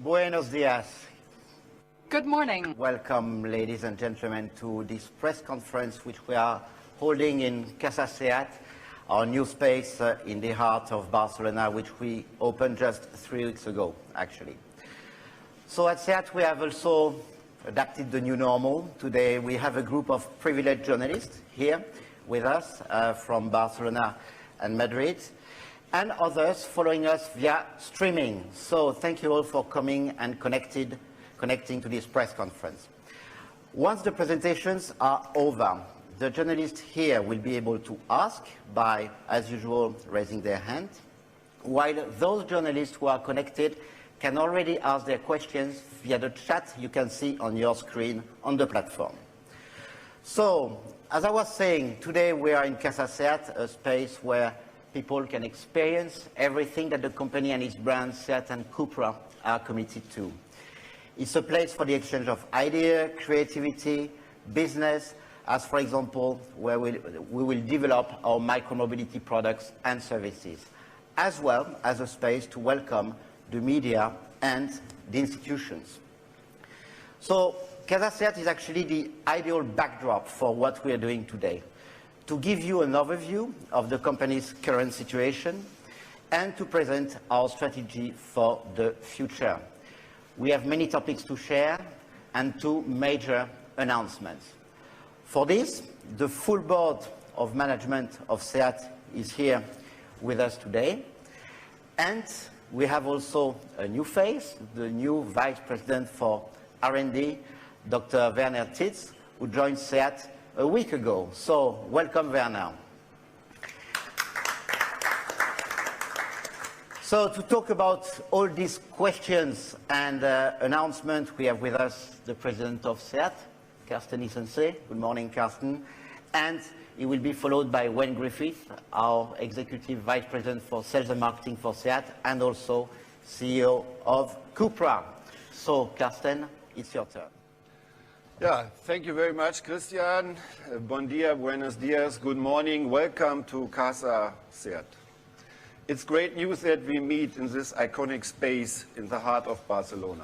Buenos dias. Good morning. Welcome, ladies and gentlemen, to this press conference which we are holding in CASA SEAT, our new space in the heart of Barcelona, which we opened just 3 weeks ago, actually. So at SEAT, we have also adapted the new normal. Today, we have a group of privileged journalists here with us from Barcelona and Madrid, and others following us via streaming. So thank you all for coming and connecting to this press conference. Once the presentations are over, the journalists here will be able to ask by, as usual, raising their hand, while those journalists who are connected can already ask their questions via the chat you can see on your screen on the platform. So, as I was saying, today we are in CASA SEAT, a space where people can experience everything that the company and its brands, SEAT and Cupra, are committed to. It's a place for the exchange of ideas, creativity, business, as for example, where we will develop our micromobility products and services, as well as a space to welcome the media and the institutions. So, CASA SEAT is actually the ideal backdrop for what we are doing today, to give you an overview of the company's current situation and to present our strategy for the future. We have many topics to share and 2 major announcements. For this, the full board of management of SEAT is here with us today. And we have also a new face, the new Vice President for R&D, Dr. Werner Titz, who joined SEAT a week ago. So, welcome, Werner. So, to talk about all these questions and announcements, we have with us the President of SEAT, Carsten Isensee. Good morning, Carsten. And he will be followed by Wayne Griffiths, our Executive Vice President for Sales and Marketing for SEAT, and also CEO of Cupra. So, Carsten, it's your turn. Yeah, thank you very much, Christian. Bon dia, buenos dias, good morning. Welcome to CASA SEAT. It's great news that we meet in this iconic space in the heart of Barcelona.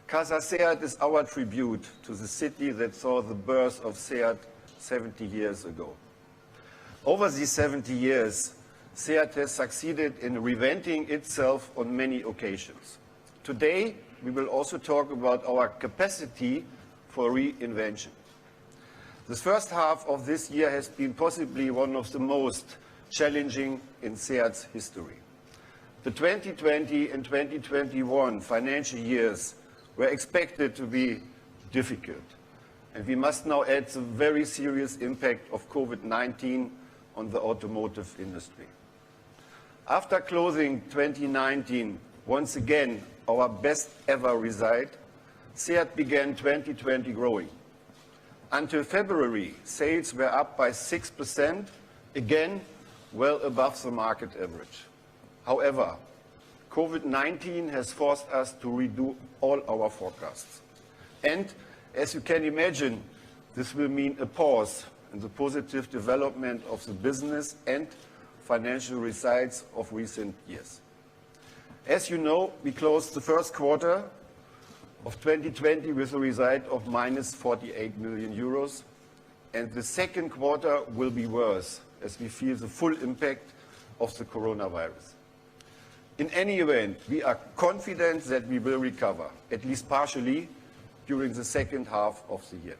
CASA SEAT is our tribute to the city that saw the birth of SEAT 70 years ago. Over these 70 years, SEAT has succeeded in reinventing itself on many occasions. Today, we will also talk about our capacity for reinvention. This first half of this year has been possibly one of the most challenging in SEAT's history. The 2020 and 2021 financial years were expected to be difficult, and we must now add the very serious impact of COVID-19 on the automotive industry. After closing 2019, once again, our best ever result, SEAT began 2020 growing. Until February, sales were up by 6%, again, well above the market average. However, COVID-19 has forced us to redo all our forecasts. And as you can imagine, this will mean a pause in the positive development of the business and financial results of recent years. As you know, we closed the first quarter of 2020 with a result of minus 48 million euros, and the second quarter will be worse as we feel the full impact of the coronavirus. In any event, we are confident that we will recover, at least partially, during the second half of the year.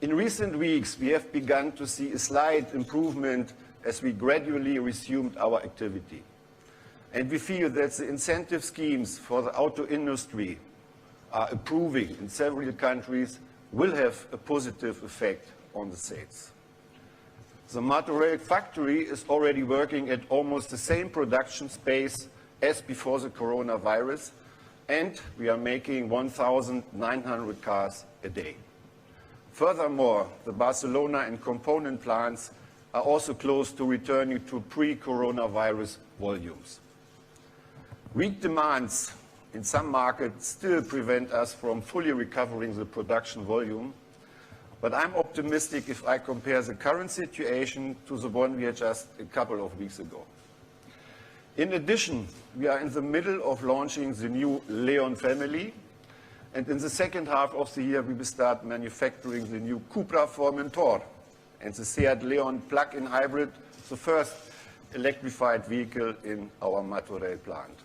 In recent weeks, we have begun to see a slight improvement as we gradually resumed our activity. And we feel that the incentive schemes for the auto industry are improving in several countries will have a positive effect on the sales. The Martorell factory is already working at almost the same production space as before the coronavirus, and we are making 1,900 cars a day. Furthermore, the Barcelona and component plants are also close to returning to pre-coronavirus volumes. Weak demands in some markets still prevent us from fully recovering the production volume, but I'm optimistic if I compare the current situation to the one we had just a couple of weeks ago. In addition, we are in the middle of launching the new Leon family, and in the second half of the year we will start manufacturing the new Cupra Formentor and the SEAT Leon plug-in hybrid, the first electrified vehicle in our Martorell plant.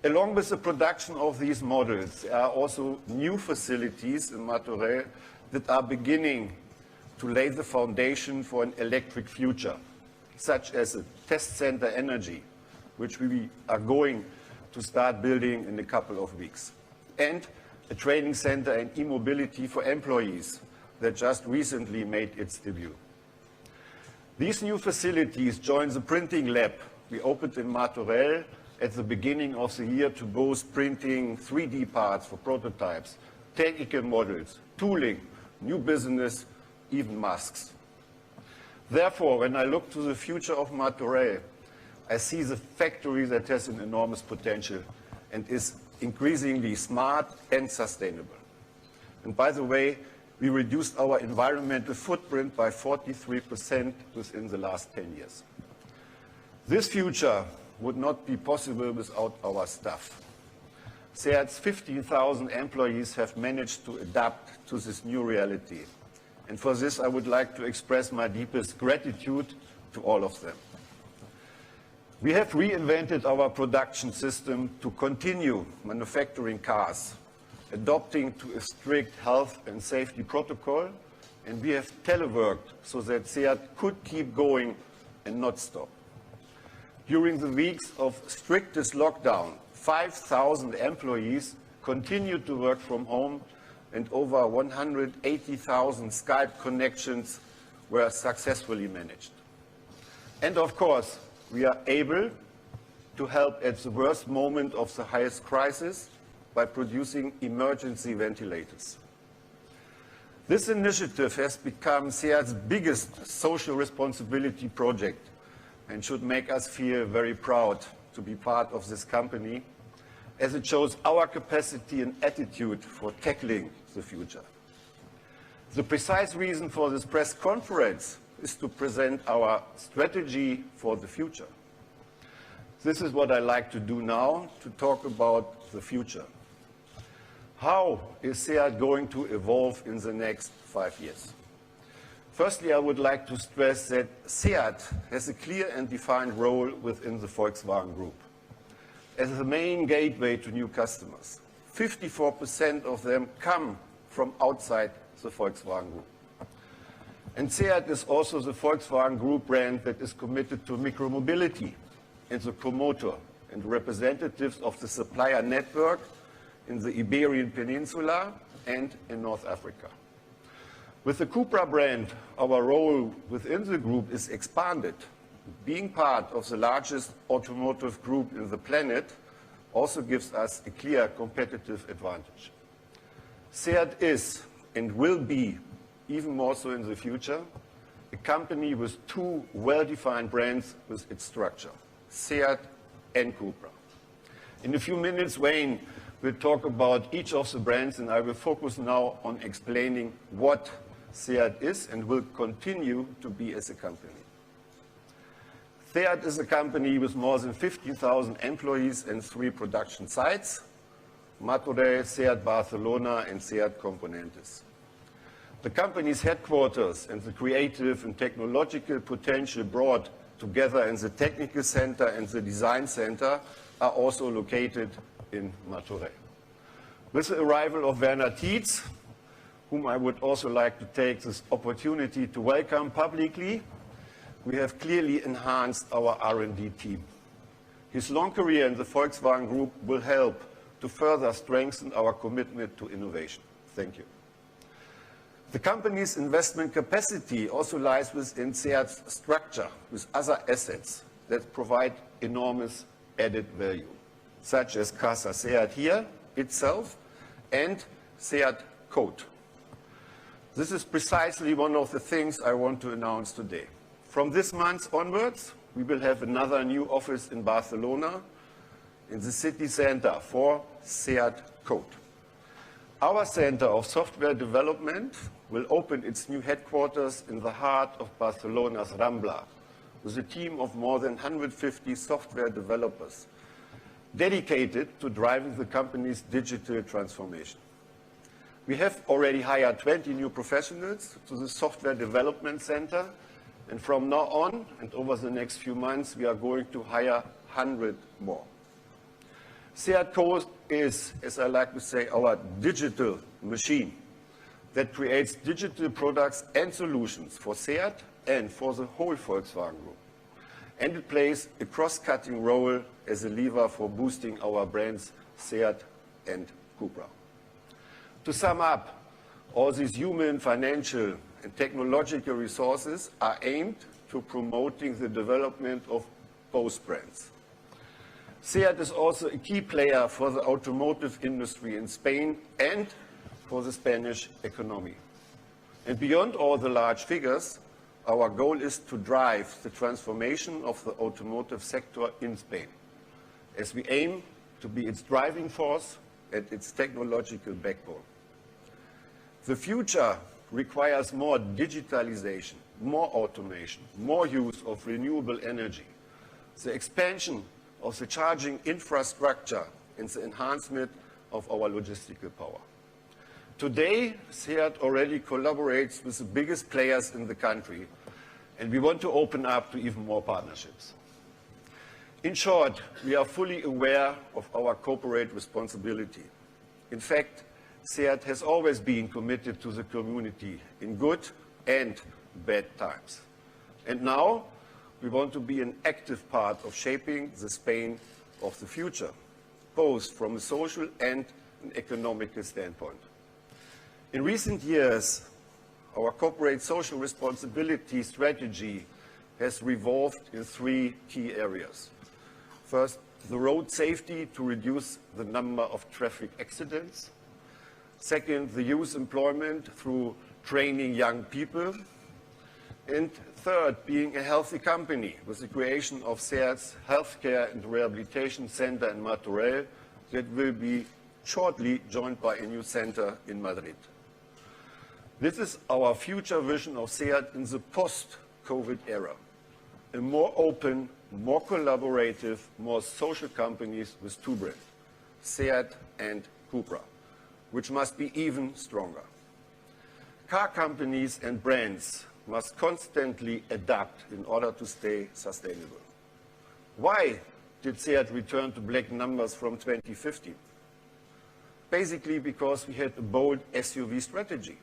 Along with the production of these models, there are also new facilities in Martorell that are beginning to lay the foundation for an electric future, such as a test center energy, which we are going to start building in a couple of weeks, and a training center and e-mobility for employees that just recently made its debut. These new facilities join the printing lab we opened in Martorell at the beginning of the year to boast printing 3D parts for prototypes, technical models, tooling, new business, even masks. Therefore, when I look to the future of Martorell, I see the factory that has an enormous potential and is increasingly smart and sustainable. And by the way, we reduced our environmental footprint by 43% within the last 10 years. This future would not be possible without our staff. SEAT's 15,000 employees have managed to adapt to this new reality. And for this, I would like to express my deepest gratitude to all of them. We have reinvented our production system to continue manufacturing cars, adopting to a strict health and safety protocol, and we have teleworked so that SEAT could keep going and not stop. During the weeks of strictest lockdown, 5,000 employees continued to work from home, and over 180,000 Skype connections were successfully managed. And of course, we are able to help at the worst moment of the highest crisis by producing emergency ventilators. This initiative has become SEAT's biggest social responsibility project and should make us feel very proud to be part of this company, as it shows our capacity and attitude for tackling the future. The precise reason for this press conference is to present our strategy for the future. This is what I like to do now, to talk about the future. How is SEAT going to evolve in the next 5 years? Firstly, I would like to stress that SEAT has a clear and defined role within the Volkswagen Group as the main gateway to new customers. 54% of them come from outside the Volkswagen Group. And SEAT is also the Volkswagen Group brand that is committed to micromobility and the promoter and representatives of the supplier network in the Iberian Peninsula and in North Africa. With the Cupra brand, our role within the group is expanded. Being part of the largest automotive group in the planet also gives us a clear competitive advantage. SEAT is and will be, even more so in the future, a company with two well-defined brands with its structure, SEAT and Cupra. In a few minutes, Wayne will talk about each of the brands, and I will focus now on explaining what SEAT is and will continue to be as a company. SEAT is a company with more than 15,000 employees and 3 production sites, Martorell, SEAT Barcelona, and SEAT Componentes. The company's headquarters and the creative and technological potential brought together in the technical center and the design center are also located in Martorell. With the arrival of Werner Tietz, whom I would also like to take this opportunity to welcome publicly, we have clearly enhanced our R&D team. His long career in the Volkswagen Group will help to further strengthen our commitment to innovation. Thank you. The company's investment capacity also lies within SEAT's structure with other assets that provide enormous added value, such as CASA SEAT here itself and SEAT Code. This is precisely one of the things I want to announce today. From this month onwards, we will have another new office in Barcelona in the city center for SEAT Code. Our Center of Software Development will open its new headquarters in the heart of Barcelona's Rambla with a team of more than 150 software developers dedicated to driving the company's digital transformation. We have already hired 20 new professionals to the Software Development Center, and from now on and over the next few months, we are going to hire 100 more. SEAT Code is, as I like to say, our digital machine that creates digital products and solutions for SEAT and for the whole Volkswagen Group. And it plays a cross-cutting role as a lever for boosting our brands SEAT and Cupra. To sum up, all these human, financial, and technological resources are aimed to promoting the development of both brands. SEAT is also a key player for the automotive industry in Spain and for the Spanish economy. And beyond all the large figures, our goal is to drive the transformation of the automotive sector in Spain, as we aim to be its driving force and its technological backbone. The future requires more digitalization, more automation, more use of renewable energy, the expansion of the charging infrastructure and the enhancement of our logistical power. Today, SEAT already collaborates with the biggest players in the country, and we want to open up to even more partnerships. In short, we are fully aware of our corporate responsibility. In fact, SEAT has always been committed to the community in good and bad times. And now, we want to be an active part of shaping the Spain of the future, both from a social and an economical standpoint. In recent years, our corporate social responsibility strategy has revolved in 3 key areas. First, the road safety to reduce the number of traffic accidents. Second, the youth employment through training young people. And third, being a healthy company with the creation of SEAT's Healthcare and Rehabilitation Center in Martorell that will be shortly joined by a new center in Madrid. This is our future vision of SEAT in the post-COVID era. A more open, more collaborative, more social companies with 2 brands, SEAT and Cupra, which must be even stronger. Car companies and brands must constantly adapt in order to stay sustainable. Why did SEAT return to black numbers from 2015? Basically because we had a bold SUV strategy,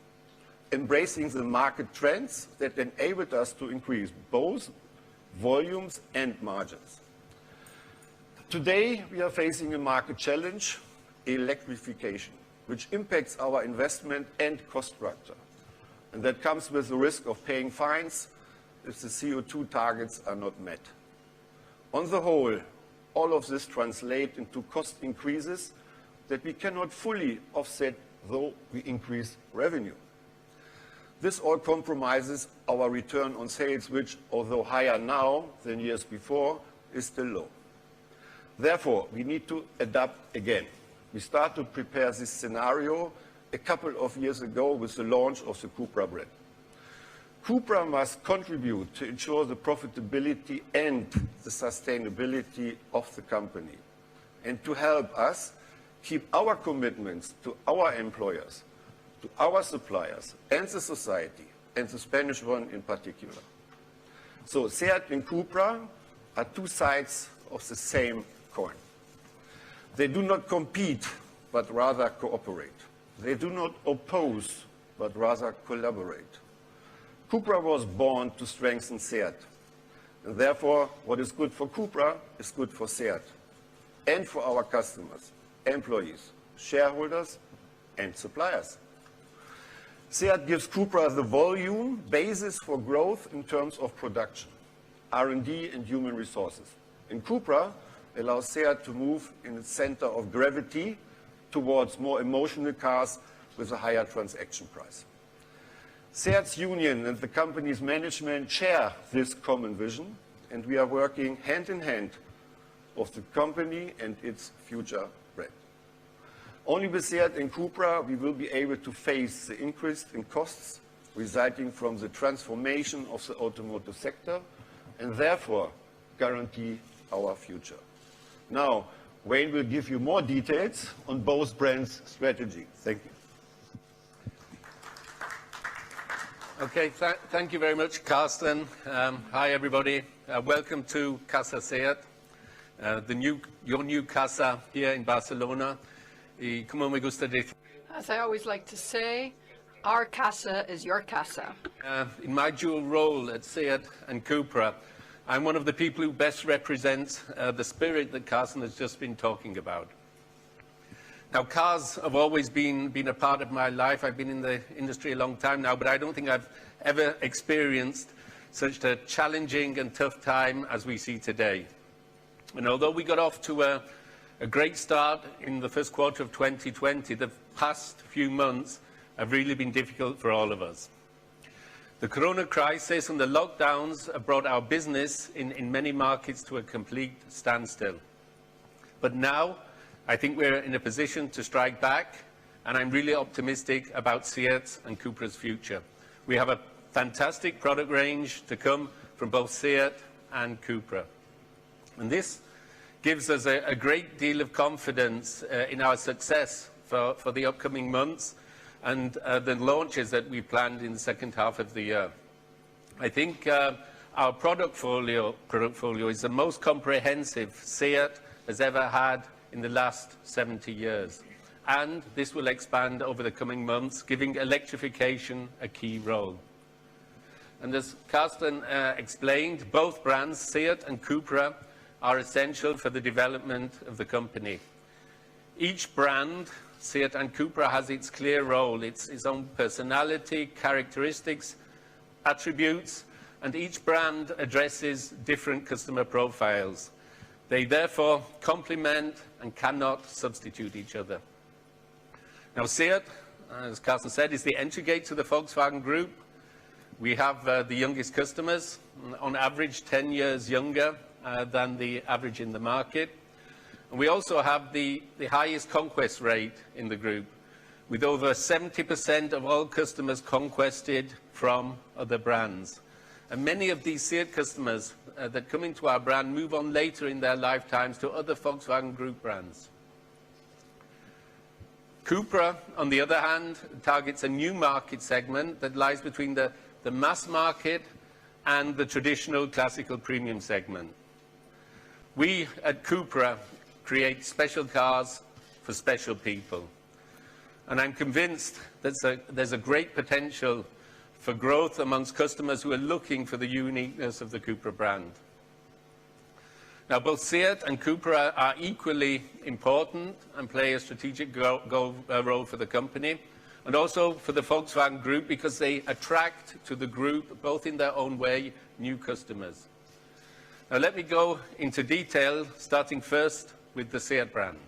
embracing the market trends that enabled us to increase both volumes and margins. Today, we are facing a market challenge, electrification, which impacts our investment and cost structure. And that comes with the risk of paying fines if the CO2 targets are not met. On the whole, all of this translates into cost increases that we cannot fully offset though we increase revenue. This all compromises our return on sales, which, although higher now than years before, is still low. Therefore, we need to adapt again. We started to prepare this scenario a couple of years ago with the launch of the Cupra brand. Cupra must contribute to ensure the profitability and the sustainability of the company, and to help us keep our commitments to our employers, to our suppliers, and the society, and the Spanish one in particular. So SEAT and Cupra are two sides of the same coin. They do not compete, but rather cooperate. They do not oppose, but rather collaborate. Cupra was born to strengthen SEAT. And therefore, what is good for Cupra is good for SEAT, and for our customers, employees, shareholders, and suppliers. SEAT gives Cupra the volume basis for growth in terms of production, R&D, and human resources. And Cupra allows SEAT to move in its center of gravity towards more emotional cars with a higher transaction price. SEAT's union and the company's management share this common vision, and we are working hand in hand of the company and its future brand. Only with SEAT and Cupra we will be able to face the increase in costs resulting from the transformation of the automotive sector, and therefore guarantee our future. Now, Wayne will give you more details on both brands' strategy. Thank you. Okay, thank you very much, Carsten. Hi, everybody. Welcome to CASA SEAT, your new CASA here in Barcelona. Y como me gusta decir, As I always like to say, our CASA is your CASA. in my dual role at SEAT and Cupra, I'm one of the people who best represents the spirit that Carsten has just been talking about. Now, cars have always been a part of my life. I've been in the industry a long time now, but I don't think I've ever experienced such a challenging and tough time as we see today. And although we got off to a great start in the first quarter of 2020, the past few months have really been difficult for all of us. The corona crisis and the lockdowns have brought our business in many markets to a complete standstill. But now, I think we're in a position to strike back, and I'm really optimistic about SEAT and Cupra's future. We have a fantastic product range to come from both SEAT and Cupra. And this gives us a great deal of confidence in our success for the upcoming months and the launches that we planned in the second half of the year. I think our product portfolio is the most comprehensive SEAT has ever had in the last 70 years. And this will expand over the coming months, giving electrification a key role. And as Carsten explained, both brands, SEAT and Cupra, are essential for the development of the company. Each brand, SEAT and Cupra, has its clear role, its own personality, characteristics, attributes, and each brand addresses different customer profiles. They therefore complement and cannot substitute each other. Now, SEAT, as Carsten said, is the entry gate to the Volkswagen Group. We have the youngest customers, on average 10 years younger than the average in the market. And we also have the highest conquest rate in the group, with over 70% of all customers conquested from other brands. And many of these SEAT customers that come into our brand move on later in their lifetimes to other Volkswagen Group brands. Cupra, on the other hand, targets a new market segment that lies between the mass market and the traditional classical premium segment. We at Cupra create special cars for special people. And I'm convinced that there's a great potential for growth amongst customers who are looking for the uniqueness of the Cupra brand. Now, both SEAT and Cupra are equally important and play a strategic role for the company, and also for the Volkswagen Group, because they attract to the group, both in their own way, new customers. Now, let me go into detail, starting first with the SEAT brand.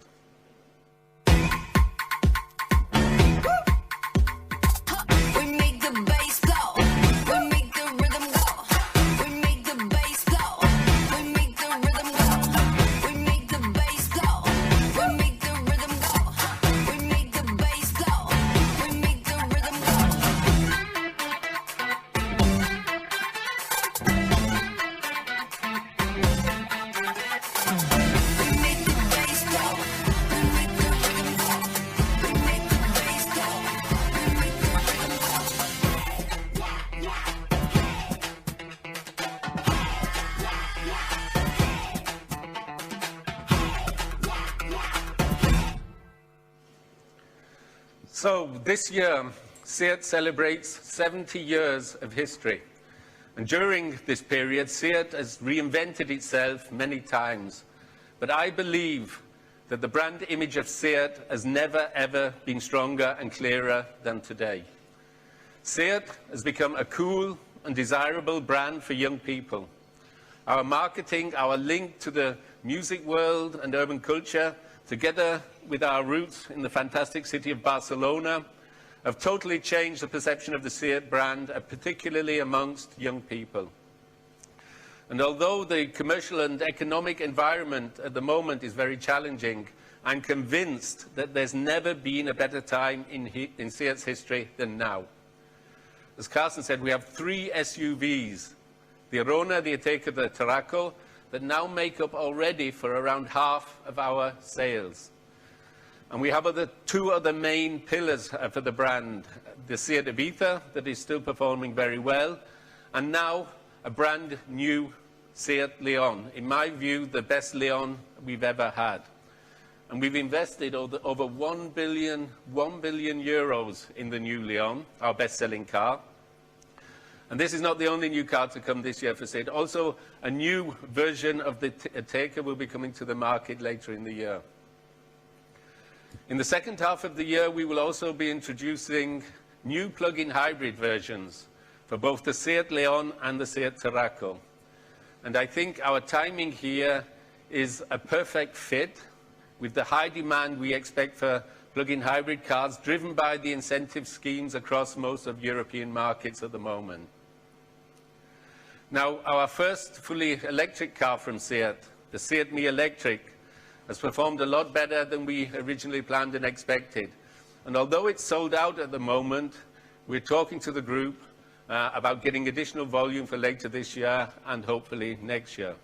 So this year, SEAT celebrates 70 years of history. And during this period, SEAT has reinvented itself many times. But I believe that the brand image of SEAT has never, ever been stronger and clearer than today. SEAT has become a cool and desirable brand for young people. Our marketing, our link to the music world and urban culture, together with our roots in the fantastic city of Barcelona, have totally changed the perception of the SEAT brand, particularly amongst young people. And although the commercial and economic environment at the moment is very challenging, I'm convinced that there's never been a better time in SEAT's history than now. As Carsten said, we have 3 SUVs, the Arona, the Ateca, the Tarraco, that now make up already for around half of our sales. And we have 2 other main pillars for the brand, the SEAT Ibiza, that is still performing very well, and now a brand new SEAT Leon. In my view, the best Leon we've ever had. And we've invested over 1 billion euros in the new Leon, our best-selling car. And this is not the only new car to come this year for SEAT. Also, a new version of the Ateca will be coming to the market later in the year. In the second half of the year, we will also be introducing new plug-in hybrid versions for both the SEAT Leon and the SEAT Tarraco. And I think our timing here is a perfect fit with the high demand we expect for plug-in hybrid cars, driven by the incentive schemes across most of European markets at the moment. Now, our first fully electric car from SEAT, the SEAT Me Electric, has performed a lot better than we originally planned and expected. And although it's sold out at the moment, we're talking to the group about getting additional volume for later this year and hopefully next year.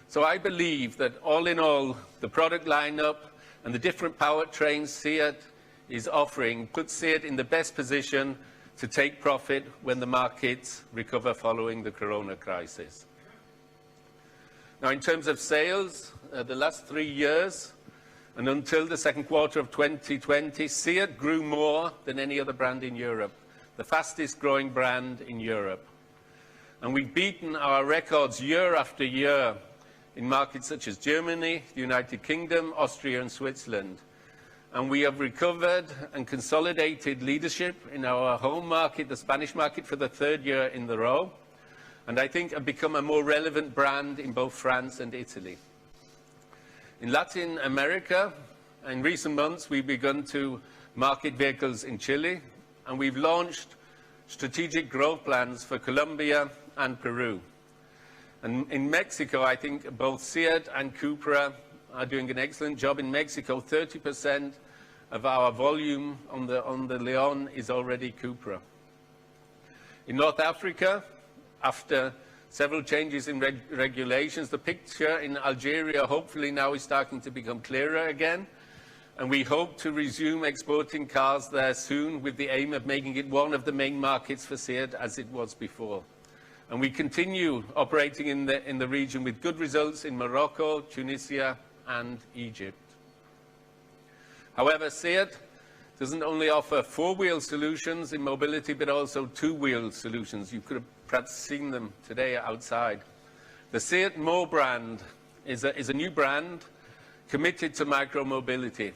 So I believe that all in all, the product lineup and the different powertrains SEAT is offering puts SEAT in the best position to take profit when the markets recover following the corona crisis. Now, in terms of sales, the last 3 years and until the second quarter of 2020, SEAT grew more than any other brand in Europe, the fastest growing brand in Europe. And we've beaten our records year after year in markets such as Germany, the United Kingdom, Austria and Switzerland. And we have recovered and consolidated leadership in our home market, the Spanish market, for the 3rd year in the row. And I think have become a more relevant brand in both France and Italy. In Latin America, in recent months, we've begun to market vehicles in Chile, and we've launched strategic growth plans for Colombia and Peru. And in Mexico, I think both SEAT and Cupra are doing an excellent job. In Mexico, 30% of our volume on the Leon is already Cupra. In North Africa, after several changes in regulations, the picture in Algeria hopefully now is starting to become clearer again. And we hope to resume exporting cars there soon with the aim of making it one of the main markets for SEAT as it was before. And we continue operating in the region with good results in Morocco, Tunisia and Egypt. However, SEAT doesn't only offer 4-wheel solutions in mobility, but also 2-wheel solutions. You could have perhaps seen them today outside. The SEAT Mo brand is a new brand committed to micro-mobility.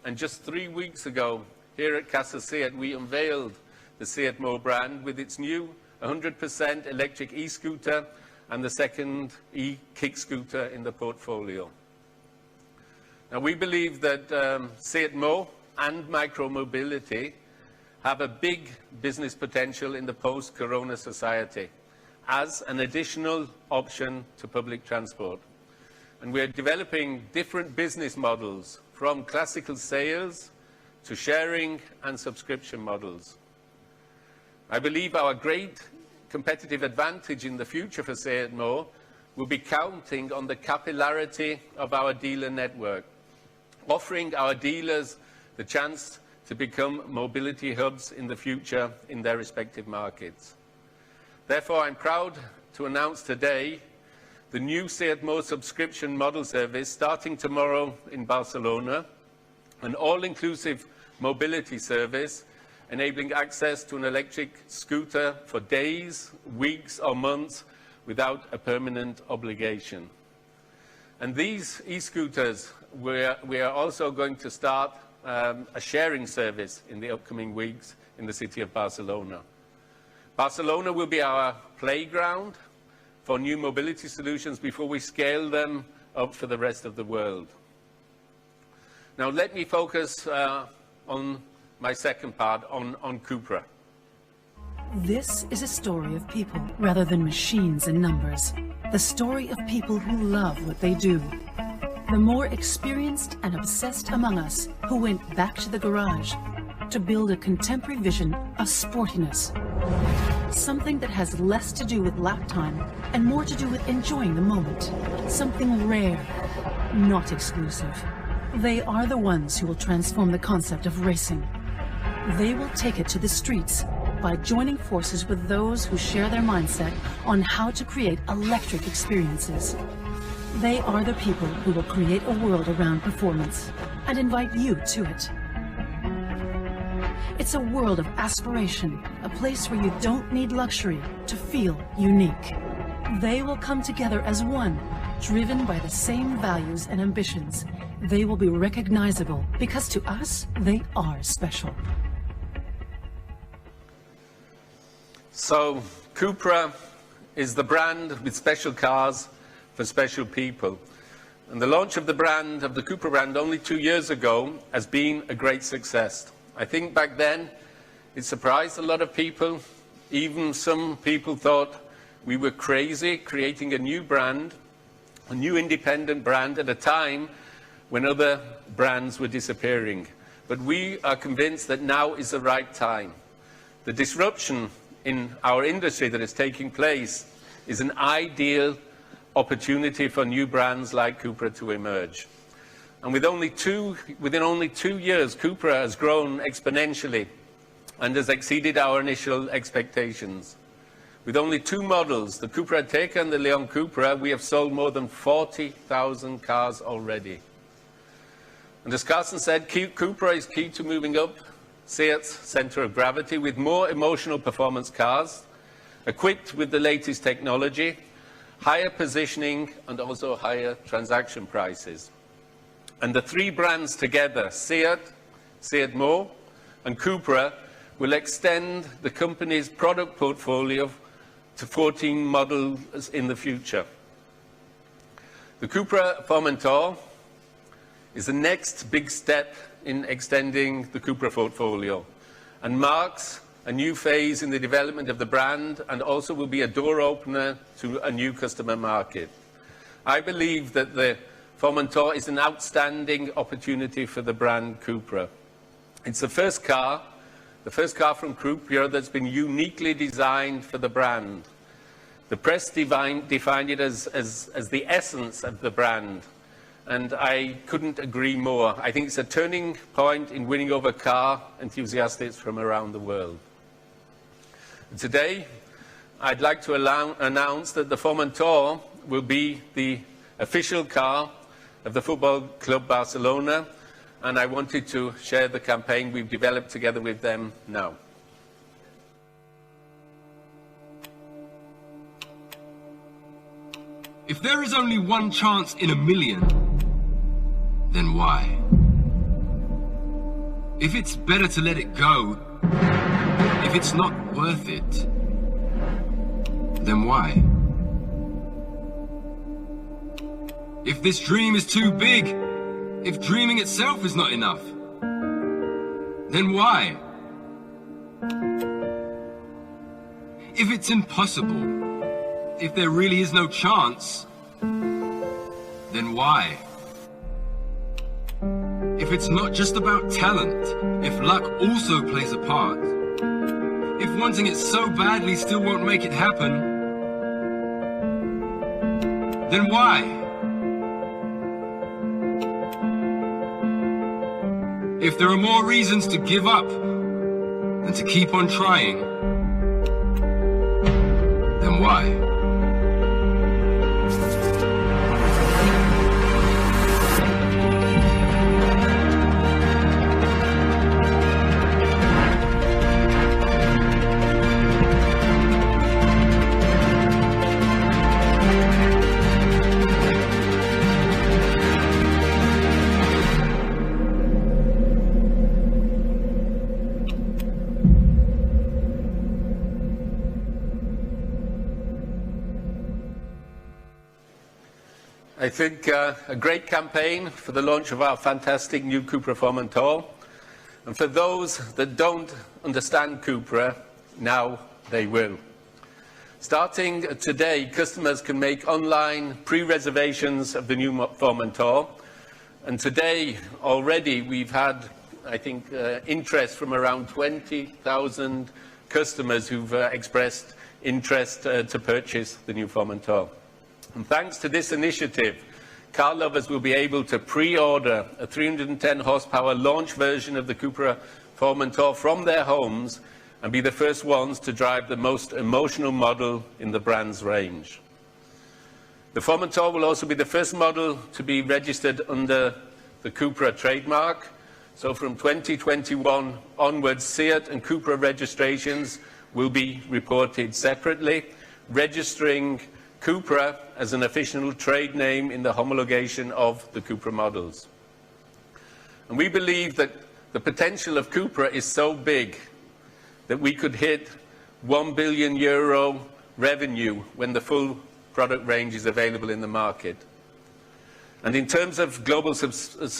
And just 3 weeks ago, here at CASA SEAT, we unveiled the SEAT Mo brand with its new 100% electric e-scooter and the second e-kick scooter in the portfolio. Now, we believe that SEAT Mo and micro-mobility have a big business potential in the post-corona society as an additional option to public transport. And we're developing different business models from classical sales to sharing and subscription models. I believe our great competitive advantage in the future for SEAT Mo will be counting on the capillarity of our dealer network, offering our dealers the chance to become mobility hubs in the future in their respective markets. Therefore, I'm proud to announce today the new SEAT Mo subscription model service starting tomorrow in Barcelona, an all-inclusive mobility service enabling access to an electric scooter for days, weeks or months without a permanent obligation. And these e-scooters, we are also going to start a sharing service in the upcoming weeks in the city of Barcelona. Barcelona will be our playground for new mobility solutions before we scale them up for the rest of the world. Now let me focus on my second part, on Cupra. This is a story of people rather than machines and numbers. The story of people who love what they do. The more experienced and obsessed among us who went back to the garage to build a contemporary vision of sportiness. Something that has less to do with lap time and more to do with enjoying the moment. Something rare, not exclusive. They are the ones who will transform the concept of racing. They will take it to the streets by joining forces with those who share their mindset on how to create electric experiences. They are the people who will create a world around performance and invite you to it. It's a world of aspiration, a place where you don't need luxury to feel unique. They will come together as one, driven by the same values and ambitions. They will be recognizable because to us, they are special. So, Cupra is the brand with special cars for special people. And the launch of the brand, of the Cupra brand, only 2 years ago has been a great success. I think back then it surprised a lot of people. Even some people thought we were crazy creating a new brand, a new independent brand at a time when other brands were disappearing. But we are convinced that now is the right time. The disruption in our industry that is taking place is an ideal opportunity for new brands like Cupra to emerge. And within only 2 years, Cupra has grown exponentially and has exceeded our initial expectations. With only 2 models, the Cupra Ateca and the Leon Cupra, we have sold more than 40,000 cars already. And as Carsten said, Cupra is key to moving up SEAT's center of gravity with more emotional performance cars, equipped with the latest technology, higher positioning, and also higher transaction prices. And the 3 brands together, SEAT, SEAT More, and Cupra, will extend the company's product portfolio to 14 models in the future. The Cupra Formentor is the next big step in extending the Cupra portfolio and marks a new phase in the development of the brand and also will be a door opener to a new customer market. I believe that the Formentor is an outstanding opportunity for the brand Cupra. It's the first car from Cupra that's been uniquely designed for the brand. The press defined it as the essence of the brand, and I couldn't agree more. I think it's a turning point in winning over car enthusiasts from around the world. And today, I'd like to announce that the Formentor will be the official car of the Football Club Barcelona, and I wanted to share the campaign we've developed together with them now. If there is only one chance in a million, then why? If it's better to let it go, if it's not worth it, then why? If this dream is too big, if dreaming itself is not enough, then why? If it's impossible, if there really is no chance, then why? If it's not just about talent, if luck also plays a part, if wanting it so badly still won't make it happen, then why? If there are more reasons to give up than to keep on trying, then why? I think a great campaign for the launch of our fantastic new Cupra Formentor. And for those that don't understand Cupra, now they will. Starting today, customers can make online pre-reservations of the new Formentor. And today, already, we've had, I think, interest from around 20,000 customers who've expressed interest to purchase the new Formentor. And thanks to this initiative, car lovers will be able to pre-order a 310 horsepower launch version of the Cupra Formentor from their homes and be the first ones to drive the most emotional model in the brand's range. The Formentor will also be the first model to be registered under the Cupra trademark. So from 2021 onwards, SEAT and Cupra registrations will be reported separately, registering Cupra as an official trade name in the homologation of the Cupra models. And we believe that the potential of Cupra is so big that we could hit €1 billion revenue when the full product range is available in the market. And in terms of global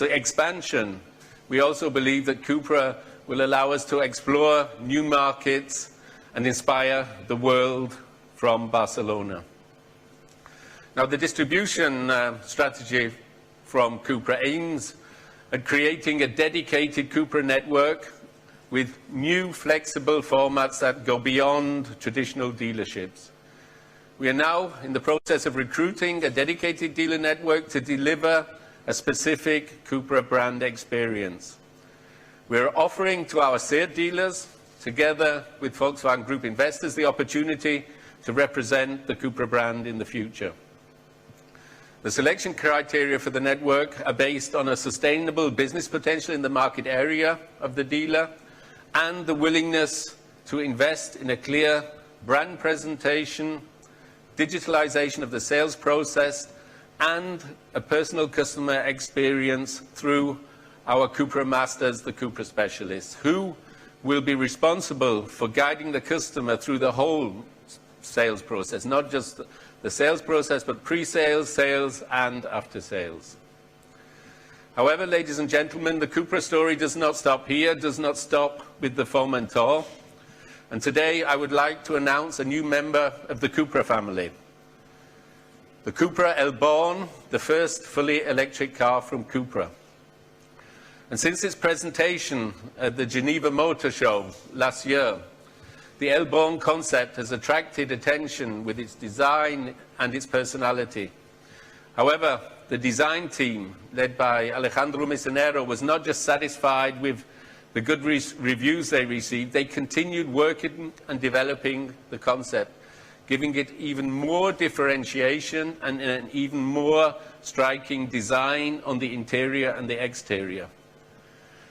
expansion, we also believe that Cupra will allow us to explore new markets and inspire the world from Barcelona. Now, the distribution strategy from Cupra aims at creating a dedicated Cupra network with new flexible formats that go beyond traditional dealerships. We are now in the process of recruiting a dedicated dealer network to deliver a specific Cupra brand experience. We are offering to our SEAT dealers, together with Volkswagen Group investors, the opportunity to represent the Cupra brand in the future. The selection criteria for the network are based on a sustainable business potential in the market area of the dealer and the willingness to invest in a clear brand presentation, digitalization of the sales process, and a personal customer experience through our Cupra masters, the Cupra specialists, who will be responsible for guiding the customer through the whole sales process, not just the sales process, but pre-sales, sales, and after-sales. However, ladies and gentlemen, the Cupra story does not stop here, does not stop with the Formentor. And today I would like to announce a new member of the Cupra family. The Cupra el-Born, the first fully electric car from Cupra. And since its presentation at the Geneva Motor Show last year, the el-Born concept has attracted attention with its design and its personality. However, the design team, led by Alejandro Misionero, was not just satisfied with the good reviews they received, they continued working and developing the concept, giving it even more differentiation and an even more striking design on the interior and the exterior.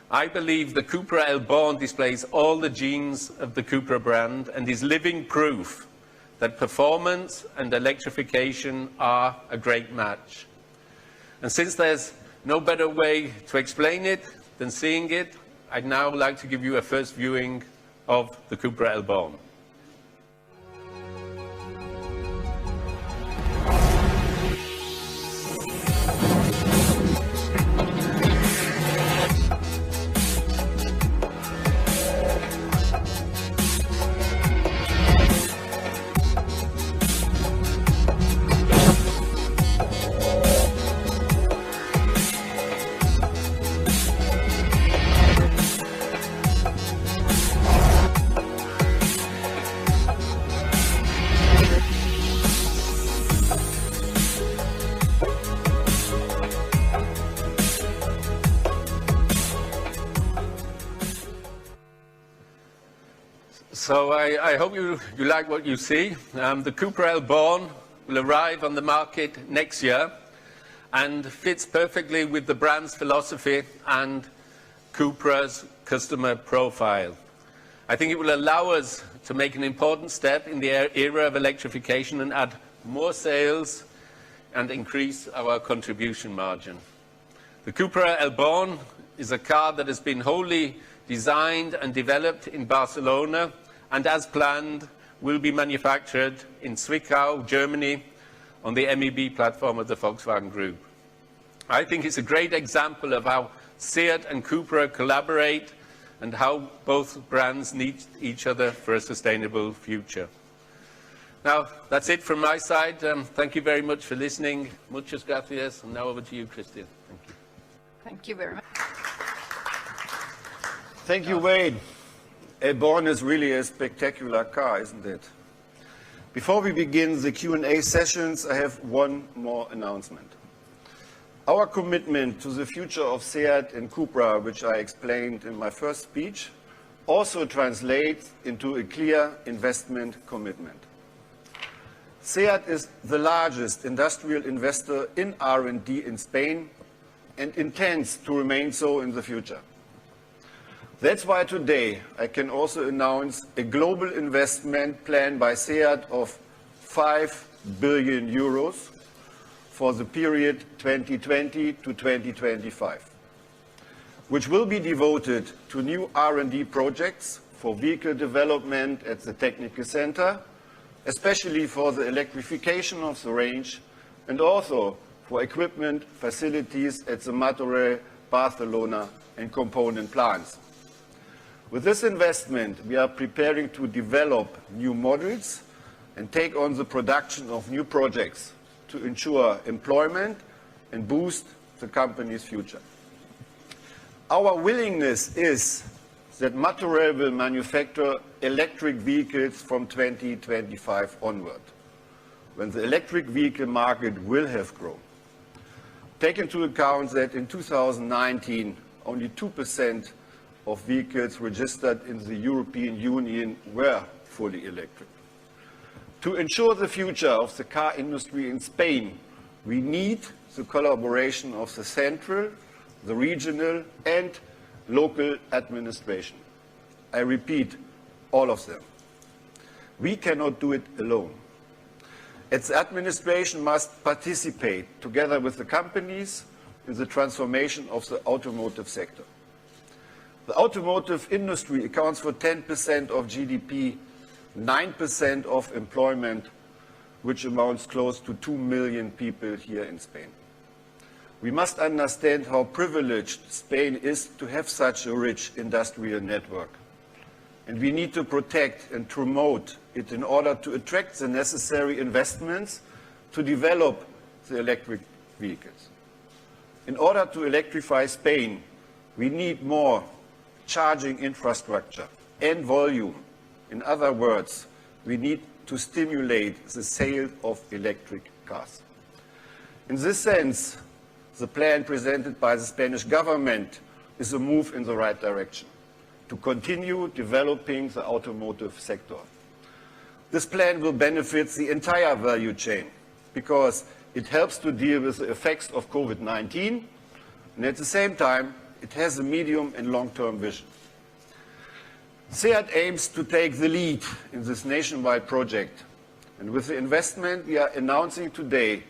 I believe the Cupra el-Born displays all the genes of the Cupra brand and is living proof that performance and electrification are a great match. And since there's no better way to explain it than seeing it, I'd now like to give you a first viewing of the Cupra el-Born. So I hope you like what you see. The Cupra el-Born will arrive on the market next year and fits perfectly with the brand's philosophy and Cupra's customer profile. I think it will allow us to make an important step in the era of electrification and add more sales and increase our contribution margin. The Cupra el-Born is a car that has been wholly designed and developed in Barcelona and, as planned, will be manufactured in Zwickau, Germany, on the MEB platform of the Volkswagen Group. I think it's a great example of how SEAT and Cupra collaborate and how both brands need each other for a sustainable future. Now, that's it from my side. Thank you very much for listening. Muchas gracias. And now over to you, Christian. Thank you. Thank you very much. Thank you, Wade. El-Born is really a spectacular car, isn't it? Before we begin the Q&A sessions, I have one more announcement. Our commitment to the future of SEAT and Cupra, which I explained in my first speech, also translates into a clear investment commitment. SEAT is the largest industrial investor in R&D in Spain and intends to remain so in the future. That's why today I can also announce a global investment plan by SEAT of 5 billion euros for the period 2020 to 2025, which will be devoted to new R&D projects for vehicle development at the Technical Center, especially for the electrification of the range, and also for equipment facilities at the Martorell, Barcelona, and component plants. With this investment, we are preparing to develop new models and take on the production of new projects to ensure employment and boost the company's future. Our willingness is that Martorell will manufacture electric vehicles from 2025 onward, when the electric vehicle market will have grown. Take into account that in 2019, only 2% of vehicles registered in the European Union were fully electric. To ensure the future of the car industry in Spain, we need the collaboration of the central, the regional, and local administration. I repeat, all of them. We cannot do it alone. Its administration must participate together with the companies in the transformation of the automotive sector. The automotive industry accounts for 10% of GDP, 9% of employment, which amounts close to 2 million people here in Spain. We must understand how privileged Spain is to have such a rich industrial network. And we need to protect and promote it in order to attract the necessary investments to develop the electric vehicles. In order to electrify Spain, we need more charging infrastructure and volume. In other words, we need to stimulate the sale of electric cars. In this sense, the plan presented by the Spanish government is a move in the right direction to continue developing the automotive sector. This plan will benefit the entire value chain because it helps to deal with the effects of COVID-19, and at the same time, it has a medium and long-term vision. SEAT aims to take the lead in this nationwide project, and with the investment we are announcing today,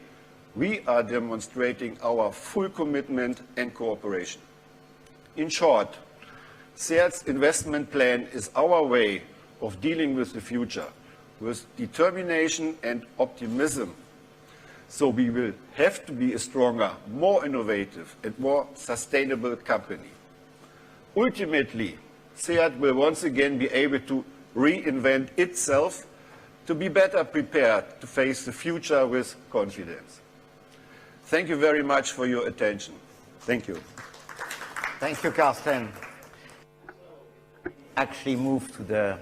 we are demonstrating our full commitment and cooperation. In short, SEAT's investment plan is our way of dealing with the future, with determination and optimism. So we will have to be a stronger, more innovative and more sustainable company. Ultimately, SEAT will once again be able to reinvent itself to be better prepared to face the future with confidence. Thank you very much for your attention. Thank you. Thank you, Carsten. Actually move to the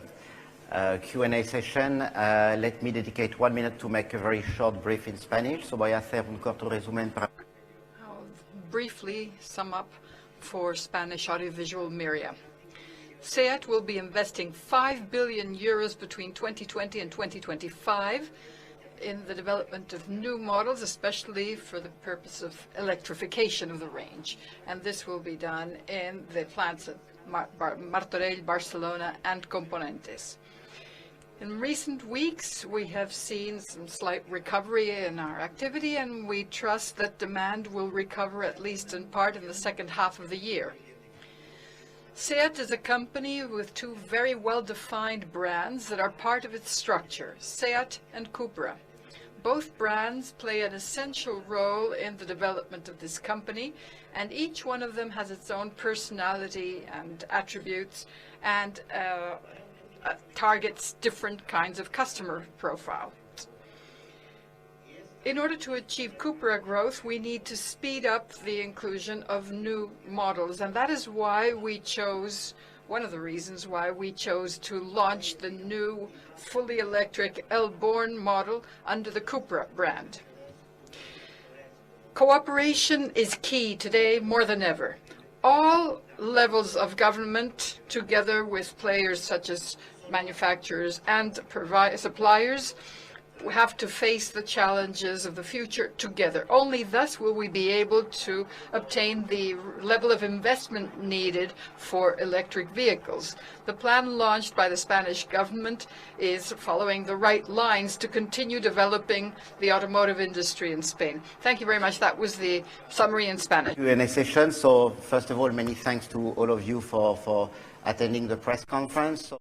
Q&A session. Let me dedicate 1 minute to make a very short brief in Spanish. So voy a hacer un corto resumen para... I'll briefly sum up for Spanish audiovisual media. SEAT will be investing 5 billion euros between 2020 and 2025 in the development of new models, especially for the purpose of electrification of the range. And this will be done in the plants at Martorell, Barcelona, and Componentes. In recent weeks, we have seen some slight recovery in our activity, and we trust that demand will recover at least in part in the second half of the year. SEAT is a company with two very well-defined brands that are part of its structure, SEAT and Cupra. Both brands play an essential role in the development of this company, and each one of them has its own personality and attributes and targets different kinds of customer profile. In order to achieve Cupra growth, we need to speed up the inclusion of new models, and that is why we chose, one of the reasons why we chose to launch the new fully electric el-Born model under the Cupra brand. Cooperation is key today more than ever. All levels of government, together with players such as manufacturers and suppliers, have to face the challenges of the future together. Only thus will we be able to obtain the level of investment needed for electric vehicles. The plan launched by the Spanish government is following the right lines to continue developing the automotive industry in Spain. Thank you very much. That was the summary in Spanish. Q&A session. So first of all, many thanks to all of you for attending the press conference.